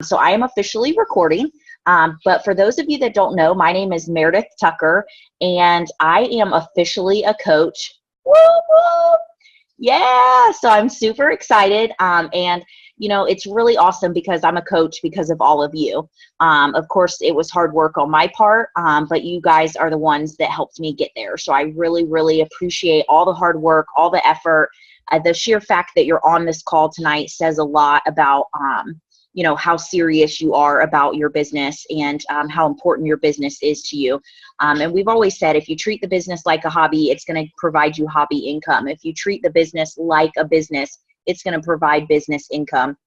So I am officially recording. But for those of you that don't know, my name is Meredith Tucker, and I am officially a coach. Woo, woo. Yeah, so I'm super excited. And it's really awesome because I'm a coach because of all of you. Of course, it was hard work on my part, but you guys are the ones that helped me get there. So I really, really appreciate all the hard work, all the effort. The sheer fact that you're on this call tonight says a lot about how serious you are about your business and how important your business is to you. And we've always said, if you treat the business like a hobby, it's going to provide you hobby income. If you treat the business like a business, it's going to provide business income.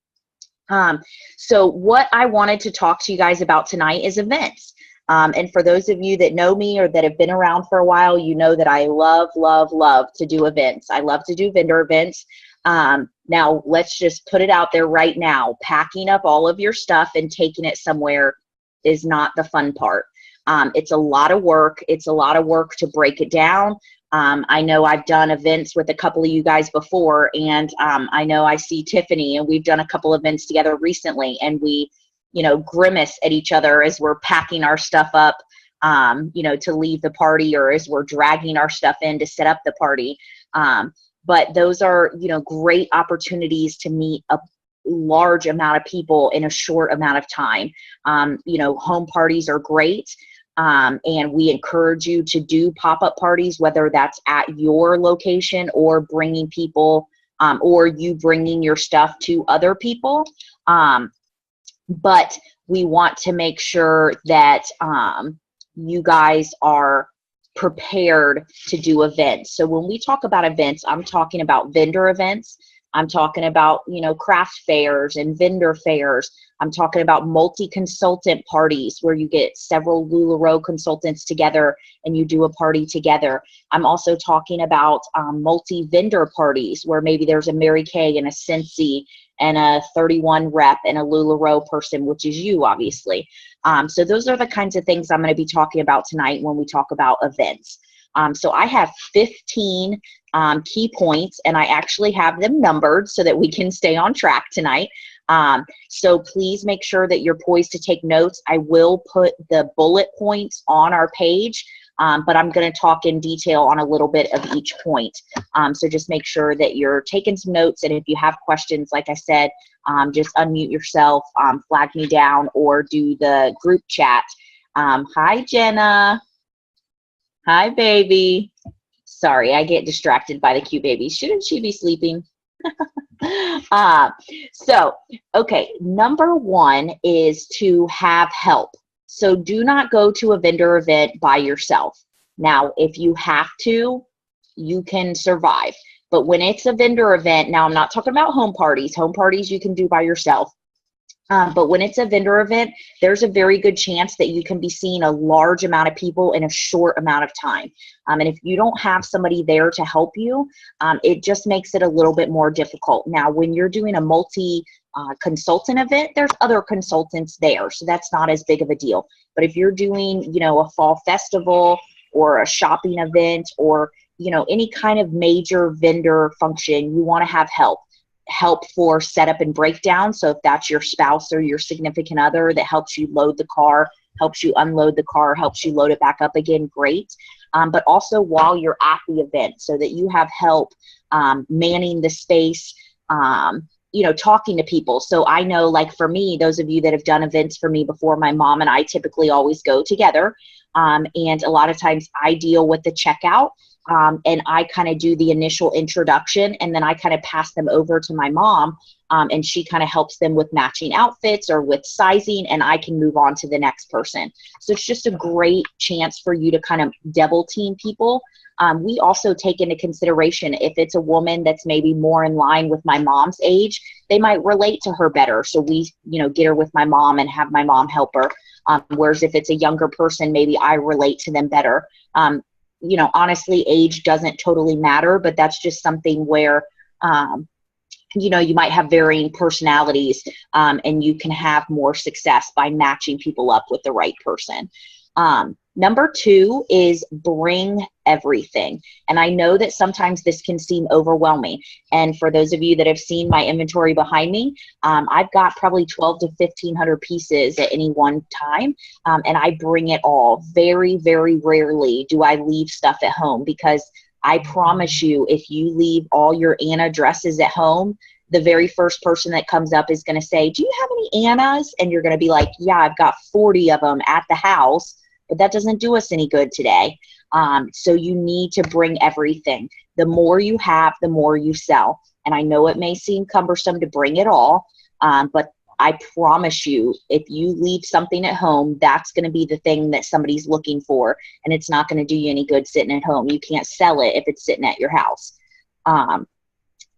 So what I wanted to talk to you guys about tonight is events. And for those of you that know me or that have been around for a while, you know that I love, love, love to do events. I love to do vendor events. Now, let's just put it out there right now. Packing up all of your stuff and taking it somewhere is not the fun part. It's a lot of work. It's a lot of work to break it down. I know I've done events with a couple of you guys before, and I know I see Tiffany, and we've done a couple events together recently, and we, grimace at each other as we're packing our stuff up, to leave the party, or as we're dragging our stuff in to set up the party. But those are, great opportunities to meet a large amount of people in a short amount of time. Home parties are great. And we encourage you to do pop-up parties, whether that's at your location or bringing people, or you bringing your stuff to other people. But we want to make sure that you guys are prepared to do events. So when we talk about events, I'm talking about vendor events. I'm talking about, craft fairs and vendor fairs. I'm talking about multi-consultant parties where you get several LuLaRoe consultants together and you do a party together. I'm also talking about multi-vendor parties where maybe there's a Mary Kay and a Scentsy and a 31 rep and a LuLaRoe person, which is you, obviously. So those are the kinds of things I'm going to be talking about tonight when we talk about events. So I have 15 key points, and I actually have them numbered so that we can stay on track tonight. So please make sure that you're poised to take notes. I will put the bullet points on our page, but I'm going to talk in detail on a little bit of each point. So just make sure that you're taking some notes, and if you have questions, like I said, just unmute yourself, flag me down, or do the group chat. Hi, Jenna. Hi, baby. Sorry, I get distracted by the cute baby. Shouldn't she be sleeping? Okay, number one is to have help. So do not go to a vendor event by yourself. Now, if you have to, you can survive. But when it's a vendor event, now I'm not talking about home parties. Home parties you can do by yourself. But when it's a vendor event, there's a very good chance that you can be seeing a large amount of people in a short amount of time. And if you don't have somebody there to help you, it just makes it a little bit more difficult. Now, when you're doing a multi-consultant event, there's other consultants there, so that's not as big of a deal. But if you're doing, a fall festival or a shopping event or, any kind of major vendor function, you want to have help for setup and breakdown. So if that's your spouse or your significant other that helps you load the car, helps you unload the car, helps you load it back up again, great. But also while you're at the event, so that you have help manning the space, talking to people. So I know, like for me, those of you that have done events for me before, my mom and I typically always go together. And a lot of times I deal with the checkout. And I kind of do the initial introduction, and then I kind of pass them over to my mom, and she kind of helps them with matching outfits or with sizing, and I can move on to the next person. So it's just a great chance for you to kind of double team people. We also take into consideration if it's a woman that's maybe more in line with my mom's age, they might relate to her better. So we, get her with my mom and have my mom help her. Whereas if it's a younger person, maybe I relate to them better. Honestly, age doesn't totally matter, but that's just something where, you might have varying personalities, and you can have more success by matching people up with the right person. Number two is bring everything. And I know that sometimes this can seem overwhelming. And for those of you that have seen my inventory behind me, I've got probably 12 to 1,500 pieces at any one time. And I bring it all. Very, very rarely do I leave stuff at home, because I promise you, if you leave all your Anna dresses at home, the very first person that comes up is going to say, do you have any Annas? And you're going to be like, yeah, I've got 40 of them at the house, but that doesn't do us any good today. So you need to bring everything. The more you have, the more you sell. And I know it may seem cumbersome to bring it all, but I promise you, if you leave something at home, that's going to be the thing that somebody's looking for, and it's not going to do you any good sitting at home. You can't sell it if it's sitting at your house.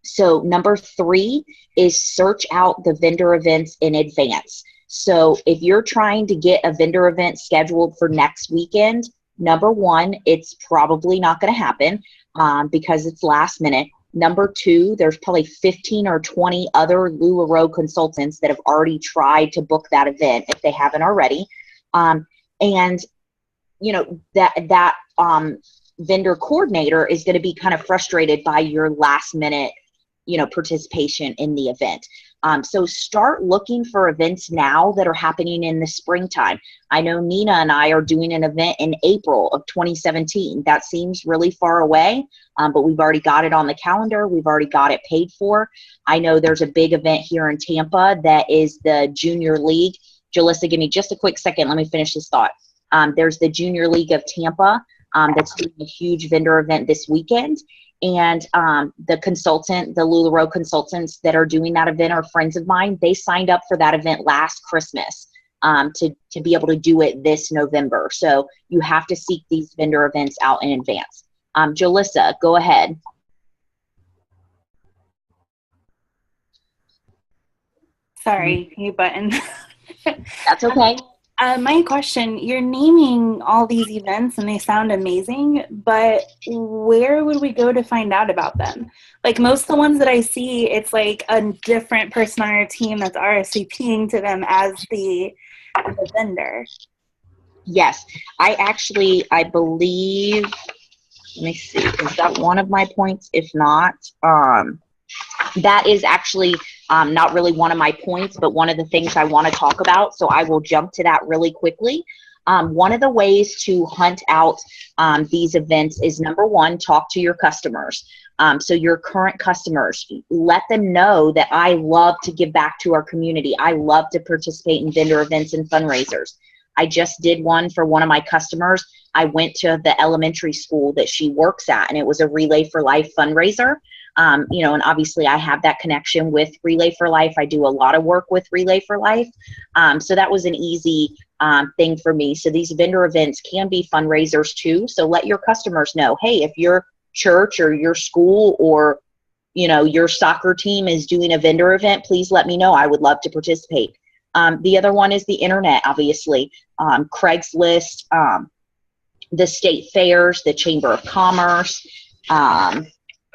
So number 3 is search out the vendor events in advance. So if you're trying to get a vendor event scheduled for next weekend, number 1, it's probably not going to happen because it's last minute. Number 2, there's probably 15 or 20 other LuLaRoe consultants that have already tried to book that event if they haven't already. And you know, that vendor coordinator is going to be kind of frustrated by your last minute, you know, participation in the event. So start looking for events now that are happening in the springtime. I know Nina and I are doing an event in April of 2017. That seems really far away, but we've already got it on the calendar. We've already got it paid for. I know there's a big event here in Tampa that is the Junior League. Jalissa, give me just a quick second. Let me finish this thought. There's the Junior League of Tampa that's doing a huge vendor event this weekend. And the consultant, the LuLaRoe consultants that are doing that event are friends of mine. They signed up for that event last Christmas to be able to do it this November. So you have to seek these vendor events out in advance. Jalissa, go ahead. Sorry, mute button. That's okay. My question, you're naming all these events and they sound amazing, but where would we go to find out about them? Like most of the ones that I see, it's like a different person on our team that's RSVPing to them as the vendor. Yes, I believe, let me see, is that one of my points? If not, that is actually not really one of my points, but one of the things I want to talk about. So I will jump to that really quickly. One of the ways to hunt out these events is, number 1, talk to your customers. So your current customers, let them know that I love to give back to our community. I love to participate in vendor events and fundraisers. I just did one for one of my customers. I went to the elementary school that she works at, and it was a Relay for Life fundraiser. You know, and obviously I have that connection with Relay for Life. I do a lot of work with Relay for Life. So that was an easy thing for me. So these vendor events can be fundraisers too. So let your customers know, hey, if your church or your school or, you know, your soccer team is doing a vendor event, please let me know. I would love to participate. The other one is the internet, obviously. Craigslist, the state fairs, the Chamber of Commerce,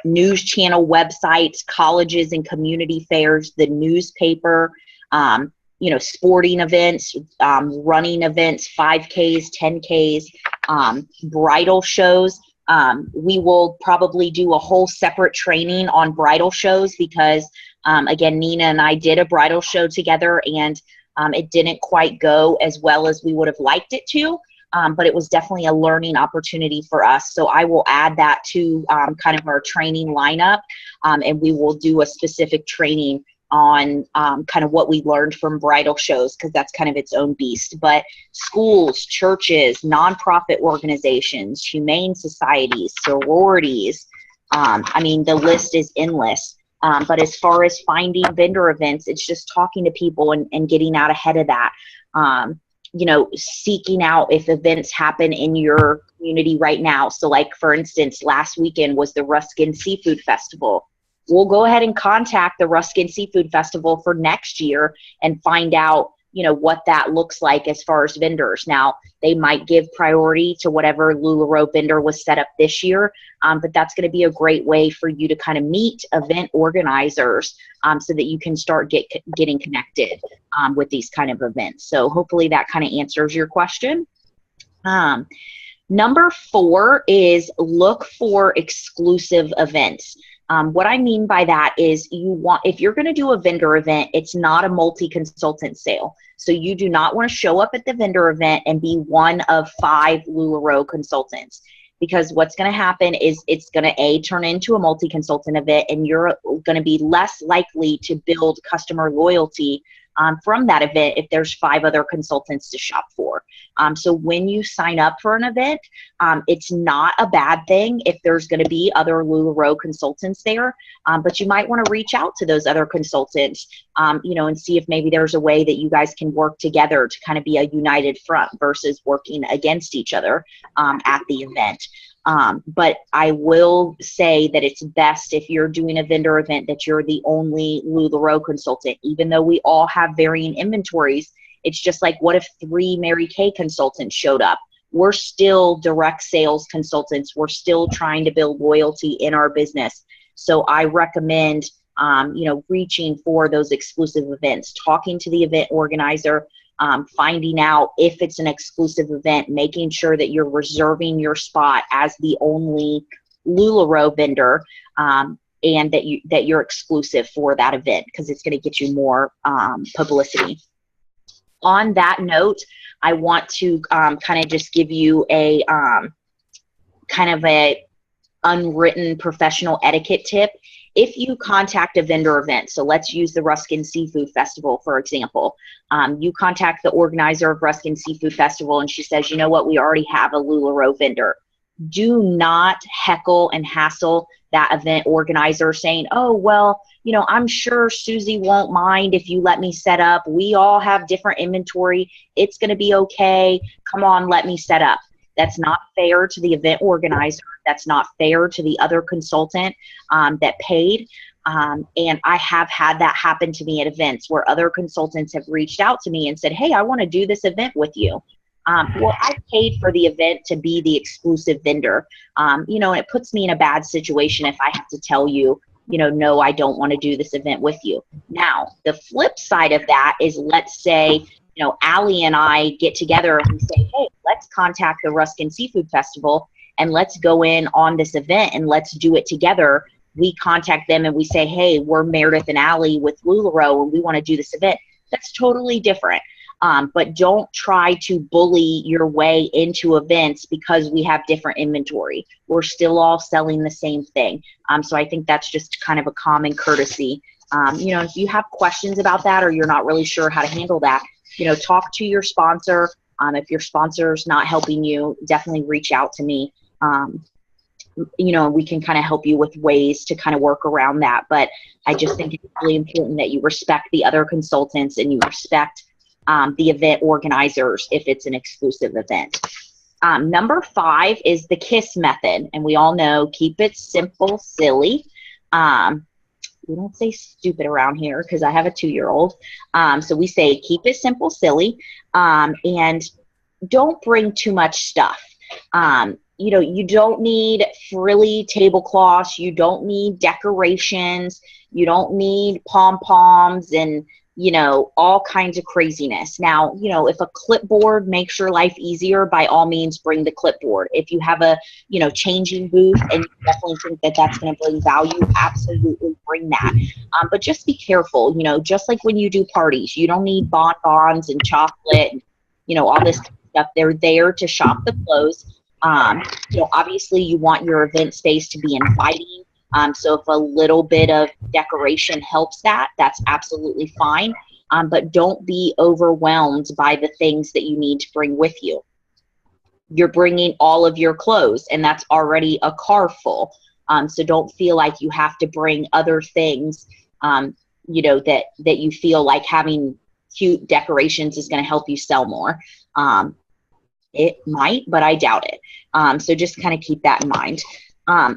news channel websites, colleges and community fairs, the newspaper, you know, sporting events, running events, 5Ks, 10Ks, bridal shows. We will probably do a whole separate training on bridal shows because, again, Nina and I did a bridal show together, and it didn't quite go as well as we would have liked it to. But it was definitely a learning opportunity for us. So I will add that to kind of our training lineup, and we will do a specific training on kind of what we learned from bridal shows, because that's kind of its own beast. But schools, churches, nonprofit organizations, humane societies, sororities, I mean, the list is endless. But as far as finding vendor events, it's just talking to people and getting out ahead of that. You know, seeking out if events happen in your community right now. So like, for instance, last weekend was the Ruskin Seafood Festival. We'll go ahead and contact the Ruskin Seafood Festival for next year and find out, you know, what that looks like as far as vendors. Now, they might give priority to whatever LuLaRoe vendor was set up this year, but that's going to be a great way for you to kind of meet event organizers so that you can start getting connected with these kind of events. So hopefully that kind of answers your question. Number 4 is look for exclusive events. What I mean by that is if you're going to do a vendor event, it's not a multi-consultant sale. So you do not want to show up at the vendor event and be one of 5 LuLaRoe consultants, because what's going to happen is it's going to turn into a multi-consultant event, and you're going to be less likely to build customer loyalty from that event if there's 5 other consultants to shop for. So when you sign up for an event, it's not a bad thing if there's going to be other LuLaRoe consultants there, but you might want to reach out to those other consultants, and see if maybe there's a way that you guys can work together to kind of be a united front versus working against each other at the event. But I will say that it's best if you're doing a vendor event that you're the only LuLaRoe consultant, even though we all have varying inventories. It's just like, what if 3 Mary Kay consultants showed up? We're still direct sales consultants. We're still trying to build loyalty in our business. So I recommend, reaching for those exclusive events, talking to the event organizer, finding out if it's an exclusive event, making sure that you're reserving your spot as the only LuLaRoe vendor, and that you're exclusive for that event, because it's going to get you more publicity. On that note, I want to kind of just give you a kind of a unwritten professional etiquette tip. If you contact a vendor event, so let's use the Ruskin Seafood Festival, for example. You contact the organizer of Ruskin Seafood Festival, and she says, you know what, we already have a LuLaRoe vendor. Do not heckle and hassle that event organizer saying, oh, well, I'm sure Susie won't mind if you let me set up. We all have different inventory. It's going to be okay. Come on, let me set up. That's not fair to the event organizer. That's not fair to the other consultant that paid. And I have had that happen to me at events where other consultants have reached out to me and said, hey, I want to do this event with you. Well, I paid for the event to be the exclusive vendor. And it puts me in a bad situation if I have to tell you, no, I don't want to do this event with you. Now, the flip side of that is, let's say, Allie and I get together and we say, hey, let's contact the Ruskin Seafood Festival and let's go in on this event and let's do it together. We contact them and we say, hey, we're Meredith and Allie with LuLaRoe and we want to do this event. That's totally different. But don't try to bully your way into events because we have different inventory. We're still all selling the same thing. So I think that's just kind of a common courtesy. If you have questions about that or you're not really sure how to handle that, talk to your sponsor. If your sponsor's not helping you, definitely reach out to me. We can kind of help you with ways to kind of work around that. But I just think it's really important that you respect the other consultants and you respect the event organizers if it's an exclusive event. Number 5 is the KISS method. And we all know, keep it simple, silly. We don't say stupid around here because I have a 2-year-old. So we say keep it simple, silly, and don't bring too much stuff. You don't need frilly tablecloths. You don't need decorations. You don't need pom-poms and all kinds of craziness. Now, if a clipboard makes your life easier, by all means, bring the clipboard. If you have a, changing booth and you definitely think that that's going to bring value, absolutely bring that. But just be careful, just like when you do parties, you don't need bonbons and chocolate, and, all this stuff. They're there to shop the clothes. Obviously you want your event space to be inviting. So if a little bit of decoration helps that's absolutely fine. But don't be overwhelmed by the things that you need to bring with you. You're bringing all of your clothes and that's already a car full. So don't feel like you have to bring other things, that you feel like having cute decorations is going to help you sell more. It might, but I doubt it. So just kind of keep that in mind.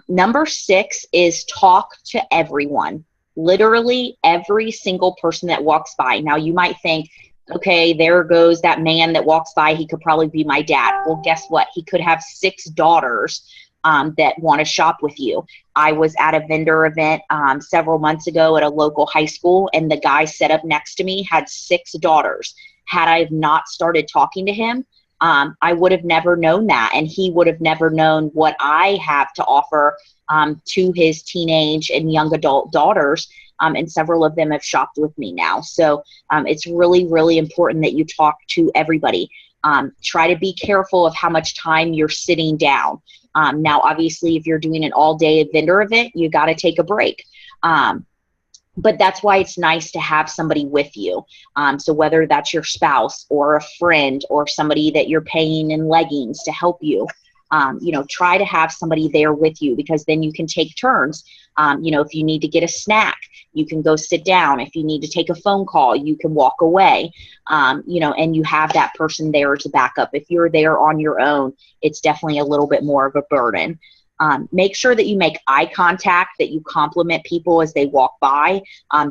Number 6 is talk to everyone. Literally every single person that walks by. Now you might think, okay, there goes that man that walks by. He could probably be my dad. Well, guess what? He could have 6 daughters that want to shop with you. I was at a vendor event several months ago at a local high school, and the guy set up next to me had 6 daughters. Had I not started talking to him, I would have never known that. And he would have never known what I have to offer to his teenage and young adult daughters. And several of them have shopped with me now. So it's really, really important that you talk to everybody. Try to be careful of how much time you're sitting down. Now, obviously, if you're doing an all-day vendor event, you got to take a break. But that's why it's nice to have somebody with you. So whether that's your spouse or a friend or somebody that you're paying in leggings to help you, try to have somebody there with you, because then you can take turns. If you need to get a snack, you can go sit down. If you need to take a phone call, you can walk away, and you have that person there as a backup. If you're there on your own, it's definitely a little bit more of a burden. Make sure that you make eye contact, that you compliment people as they walk by.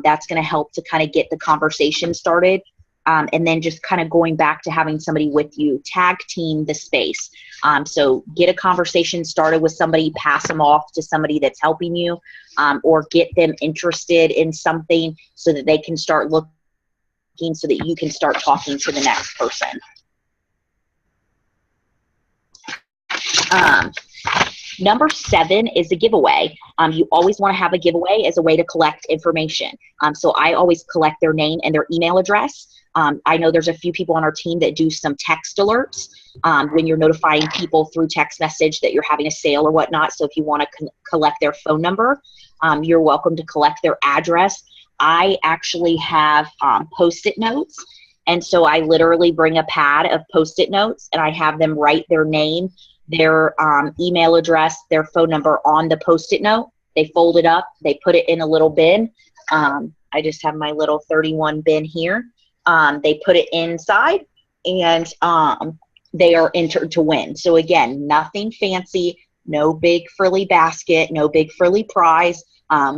That's going to help to kind of get the conversation started. And then just kind of going back to having somebody with you, tag team the space. So get a conversation started with somebody, pass them off to somebody that's helping you, or get them interested in something so that they can start looking, so that you can start talking to the next person. Number 7 is a giveaway. You always want to have a giveaway as a way to collect information. So I always collect their name and their email address. I know there's a few people on our team that do some text alerts when you're notifying people through text message that you're having a sale or whatnot. So if you want to collect their phone number, you're welcome to collect their address. I actually have Post-it notes. And so I literally bring a pad of Post-it notes and I have them write their name, their email address, their phone number on the Post-it note. They fold it up, they put it in a little bin. I just have my little 31 bin here. They put it inside and they are entered to win. So again, nothing fancy, no big frilly basket, no big frilly prize,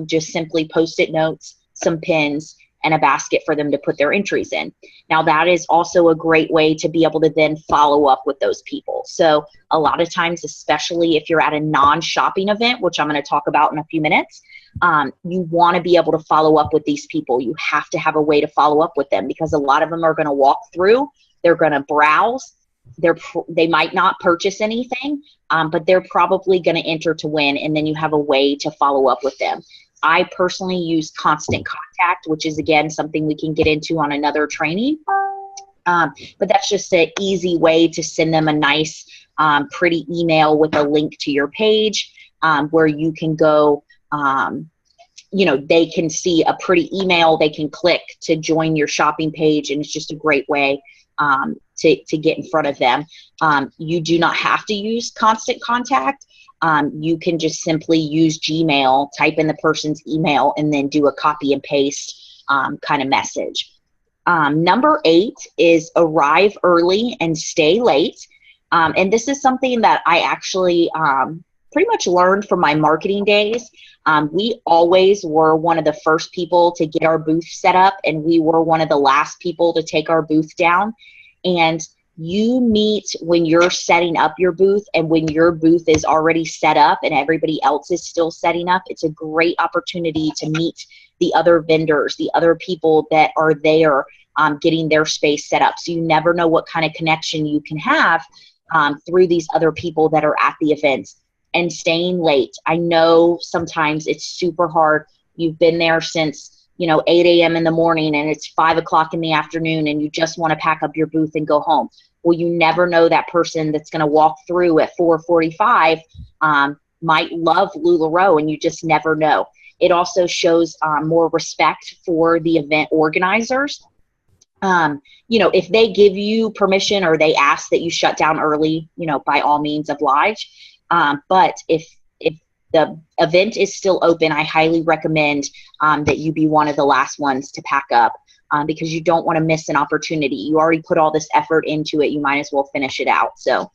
just simply Post-it notes, some pins, and a basket for them to put their entries in. Now that is also a great way to be able to then follow up with those people. So a lot of times, especially if you're at a non-shopping event, which I'm going to talk about in a few minutes, you want to be able to follow up with these people. You have to have a way to follow up with them, because a lot of them are going to walk through, they're going to browse, they might not purchase anything, but they're probably going to enter to win, and then you have a way to follow up with them. I personally use constant contact, which is, again, something we can get into on another training. But that's just an easy way to send them a nice, pretty email with a link to your page, where you can go, they can see a pretty email, they can click to join your shopping page, and it's just a great way to get in front of them. You do not have to use constant contact. You can just simply use Gmail, type in the person's email, and then do a copy and paste kind of message. Number 8 is arrive early and stay late. And this is something that I actually pretty much learned from my marketing days. We always were one of the first people to get our booth set up, and we were one of the last people to take our booth down. And you meet when you're setting up your booth, and when your booth is already set up and everybody else is still setting up, it's a great opportunity to meet the other vendors, the other people that are there getting their space set up. So you never know what kind of connection you can have through these other people that are at the events. And staying late. I know sometimes it's super hard. You've been there since 8 a.m. in the morning and it's 5 o'clock in the afternoon and you just want to pack up your booth and go home. Well, you never know, that person that's going to walk through at 4:45 might love LuLaRoe, and you just never know. It also shows more respect for the event organizers. If they give you permission or they ask that you shut down early, by all means oblige. But if the event is still open, I highly recommend that you be one of the last ones to pack up, because you don't want to miss an opportunity. You already put all this effort into it. You might as well finish it out. So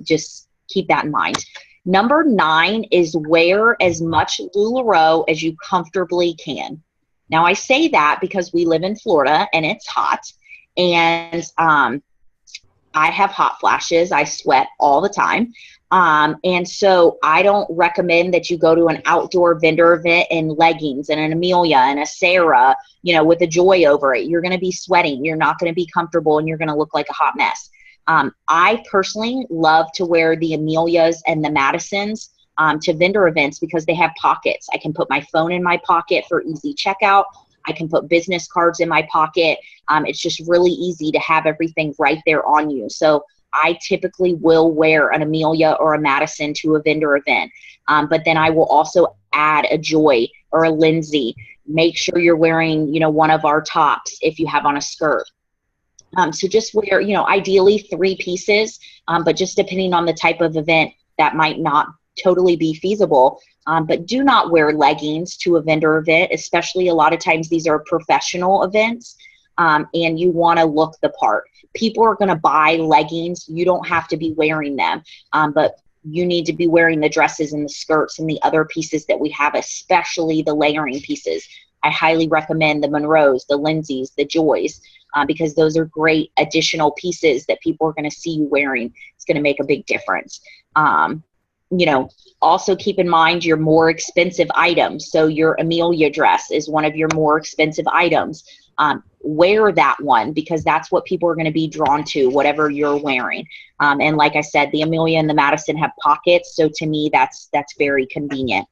just keep that in mind. Number 9 is wear as much LuLaRoe as you comfortably can. Now, I say that because we live in Florida and it's hot, and I have hot flashes. I sweat all the time. And so I don't recommend that you go to an outdoor vendor event in leggings and an Amelia and a Sarah, with a Joy over it. You're going to be sweating. You're not going to be comfortable, and you're going to look like a hot mess. I personally love to wear the Amelias and the Madisons to vendor events because they have pockets. I can put my phone in my pocket for easy checkout. I can put business cards in my pocket. It's just really easy to have everything right there on you. So I typically will wear an Amelia or a Madison to a vendor event. But then I will also add a Joy or a Lindsay. Make sure you're wearing, one of our tops if you have on a skirt. So just wear, ideally 3 pieces, but just depending on the type of event, that might not totally be feasible. But do not wear leggings to a vendor event, especially a lot of times these are professional events, and you want to look the part. People are going to buy leggings. You don't have to be wearing them, but you need to be wearing the dresses and the skirts and the other pieces that we have, especially the layering pieces. I highly recommend the Monroes, the Lindsays, the Joys, because those are great additional pieces that people are going to see you wearing. It's going to make a big difference. Also keep in mind your more expensive items. So your Amelia dress is one of your more expensive items. Wear that one because that's what people are going to be drawn to, whatever you're wearing. And like I said, the Amelia and the Madison have pockets. So to me, that's very convenient.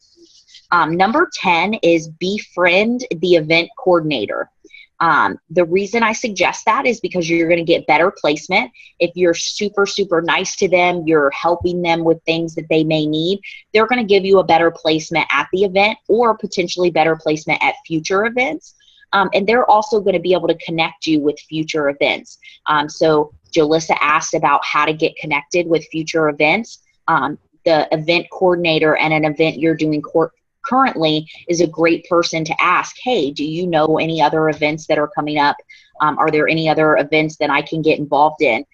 Number 10 is befriend the event coordinator. The reason I suggest that is because you're going to get better placement. If you're super, super nice to them, you're helping them with things that they may need, they're going to give you a better placement at the event or potentially better placement at future events. And they're also going to be able to connect you with future events. So Jalissa asked about how to get connected with future events. The event coordinator and an event you're doing currently is a great person to ask, hey, do you know any other events that are coming up? Are there any other events that I can get involved in?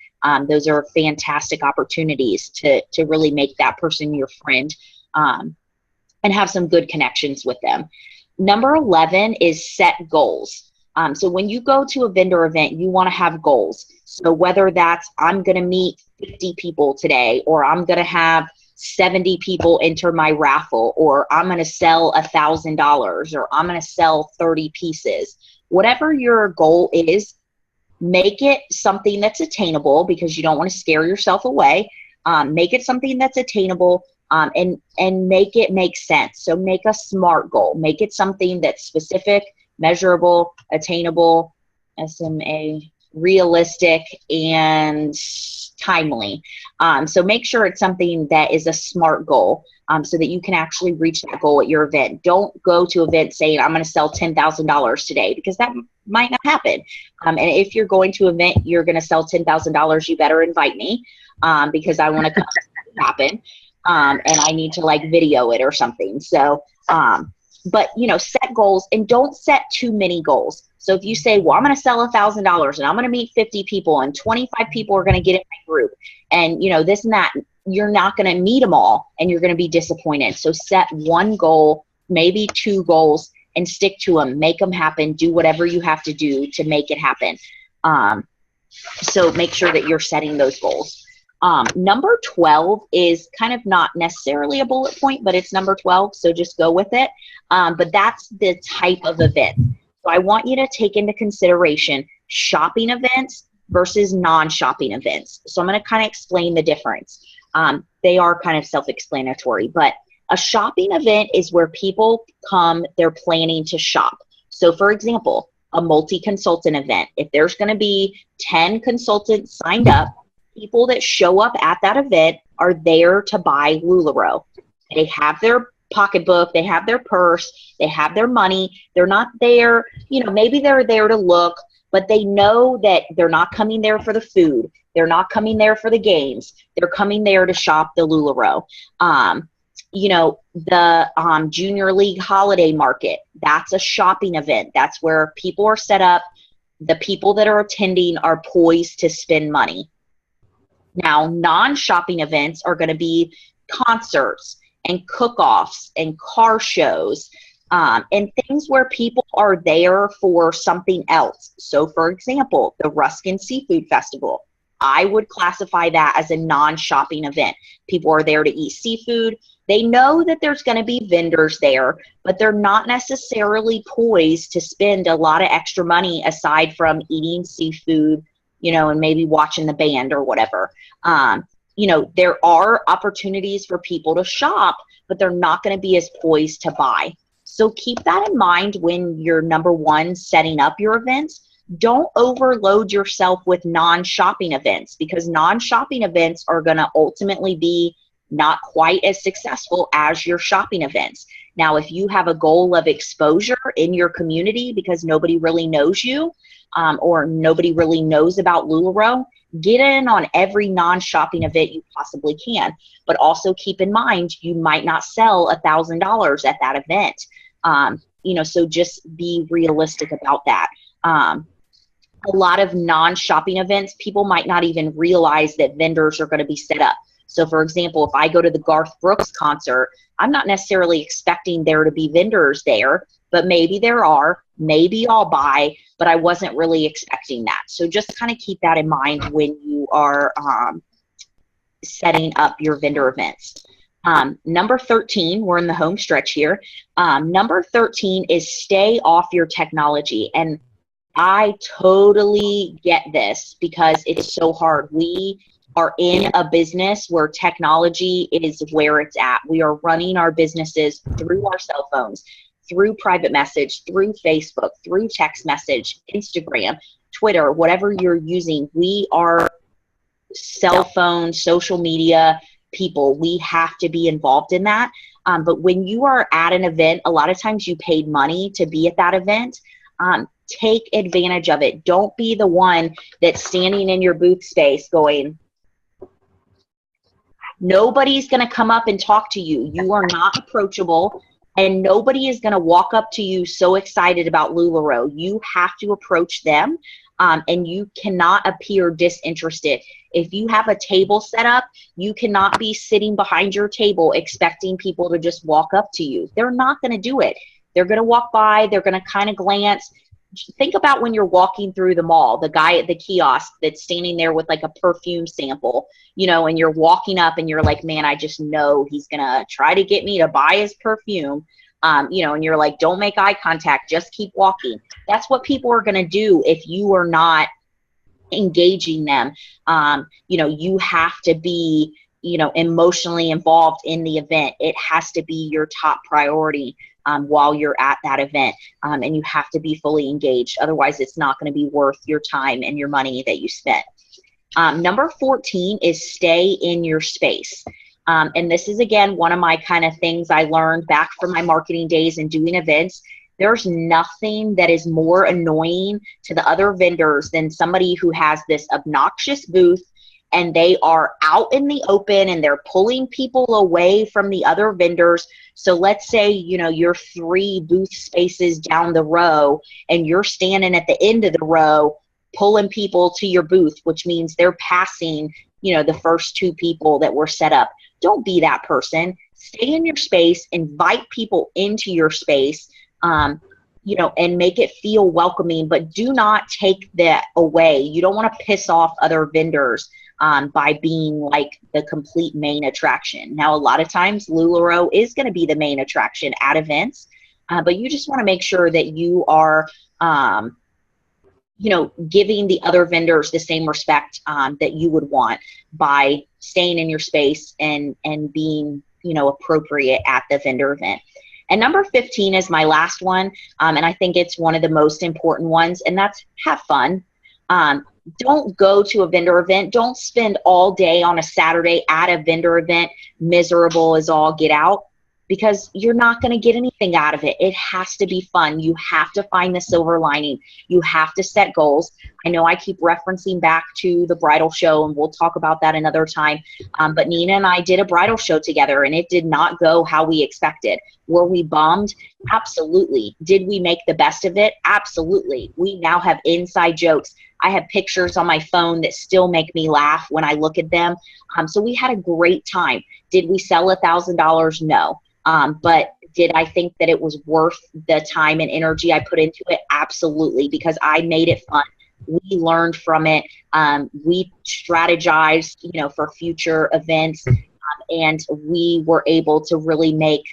Those are fantastic opportunities to really make that person your friend and have some good connections with them. Number 11 is set goals. So when you go to a vendor event, you want to have goals. So whether that's I'm going to meet 50 people today, or I'm going to have 70 people enter my raffle, or I'm going to sell $1,000, or I'm going to sell 30 pieces. Whatever your goal is, make it something that's attainable because you don't want to scare yourself away. Make it something that's attainable and make it make sense. So make a SMART goal. Make it something that's specific, measurable, attainable, SMA, realistic, and timely. So make sure it's something that is a SMART goal so that you can actually reach that goal at your event. Don't go to an event saying, I'm going to sell $10,000 today, because that might not happen. And if you're going to an event, you're going to sell $10,000, you better invite me because I want to come happen. And I need to video it or something. So, but set goals and don't set too many goals. So if you say, well, I'm going to sell $1,000 and I'm going to meet 50 people and 25 people are going to get in my group and this and that, you're not going to meet them all and you're going to be disappointed. So set one goal, maybe 2 goals, and stick to them. Make them happen. Do whatever you have to do to make it happen. So make sure that you're setting those goals. Number 12 is kind of not necessarily a bullet point, but it's number 12, so just go with it. But that's the type of event. So I want you to take into consideration shopping events versus non-shopping events. So I'm going to kind of explain the difference. They are kind of self-explanatory, but a shopping event is where people come, they're planning to shop. So for example, a multi-consultant event, if there's going to be 10 consultants signed up, people that show up at that event are there to buy LuLaRoe. They have their pocketbook, they have their purse, they have their money. They're not there, maybe they're there to look, but they know that they're not coming there for the food. They're not coming there for the games. They're coming there to shop the LuLaRoe. The Junior League holiday market, that's a shopping event. That's where people are set up. The people that are attending are poised to spend money. Now, non-shopping events are going to be concerts and cook-offs and car shows and things where people are there for something else. So, for example, the Ruskin Seafood Festival, I would classify that as a non-shopping event. People are there to eat seafood. They know that there's going to be vendors there, but they're not necessarily poised to spend a lot of extra money aside from eating seafood, and maybe watching the band or whatever. There are opportunities for people to shop, but they're not going to be as poised to buy. So keep that in mind when you're, number one, setting up your events. Don't overload yourself with non-shopping events, because non-shopping events are going to ultimately be not quite as successful as your shopping events. Now, if you have a goal of exposure in your community because nobody really knows you, or nobody really knows about LuLaRoe, get in on every non-shopping event you possibly can. But also keep in mind, you might not sell $1,000 at that event. So just be realistic about that. A lot of non-shopping events, people might not even realize that vendors are going to be set up. So for example, if I go to the Garth Brooks concert, I'm not necessarily expecting there to be vendors there, but maybe there are, maybe I'll buy, but I wasn't really expecting that. So just kind of keep that in mind when you are setting up your vendor events. Number 13, we're in the home stretch here. Number 13 is stay off your technology. And I totally get this because it's so hard. We are in a business where technology is where it's at. We are running our businesses through our cell phones, through private message, through Facebook, through text message, Instagram, Twitter, whatever you're using. We are cell phone, social media people. We have to be involved in that. But when you are at an event, a lot of times you paid money to be at that event. Take advantage of it. Don't be the one that's standing in your booth space going, nobody's going to come up and talk to you. You are not approachable, and nobody is going to walk up to you so excited about LuLaRoe. You have to approach them, and you cannot appear disinterested. If you have a table set up, you cannot be sitting behind your table expecting people to just walk up to you. They're not going to do it. They're going to walk by. They're going to kind of glance. Think about when you're walking through the mall, the guy at the kiosk that's standing there with like a perfume sample, and you're walking up and you're like, man, I just know he's going to try to get me to buy his perfume. And you're like, don't make eye contact, just keep walking. That's what people are going to do if you are not engaging them. You have to be, emotionally involved in the event. It has to be your top priority while you're at that event. And you have to be fully engaged. Otherwise, it's not going to be worth your time and your money that you spent. Number 14 is stay in your space. And this is, again, one of my kind of things I learned back from my marketing days and doing events. There's nothing that is more annoying to the other vendors than somebody who has this obnoxious booth and they are out in the open and they're pulling people away from the other vendors. So let's say, you're 3 booth spaces down the row and you're standing at the end of the row pulling people to your booth, which means they're passing, the first 2 people that were set up. Don't be that person. Stay in your space, invite people into your space, and make it feel welcoming, but do not take that away. You don't want to piss off other vendors by being like the complete main attraction. Now, a lot of times LuLaRoe is going to be the main attraction at events, but you just want to make sure that you are, giving the other vendors the same respect that you would want by staying in your space and being, appropriate at the vendor event. And number 15 is my last one, and I think it's one of the most important ones, and that's have fun. Don't go to a vendor event. Don't spend all day on a Saturday at a vendor event miserable as all get out, because you're not going to get anything out of it. It has to be fun. You have to find the silver lining. You have to set goals. I know I keep referencing back to the bridal show, and we'll talk about that another time. But Nina and I did a bridal show together, and it did not go how we expected. Were we bummed? Absolutely. Did we make the best of it? Absolutely. We now have inside jokes. I have pictures on my phone that still make me laugh when I look at them. So we had a great time. Did we sell $1,000? No. But did I think that it was worth the time and energy I put into it? Absolutely, because I made it fun. We learned from it. We strategized, for future events, and we were able to really make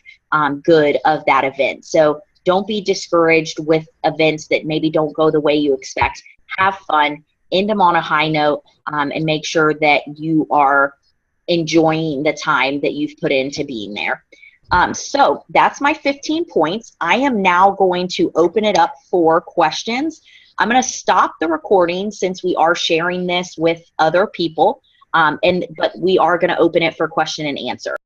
good of that event. So don't be discouraged with events that maybe don't go the way you expect. Have fun. end them on a high note, and make sure that you are enjoying the time that you've put into being there. So that's my 15 points. I am now going to open it up for questions. I'm going to stop the recording since we are sharing this with other people, but we are going to open it for question and answer.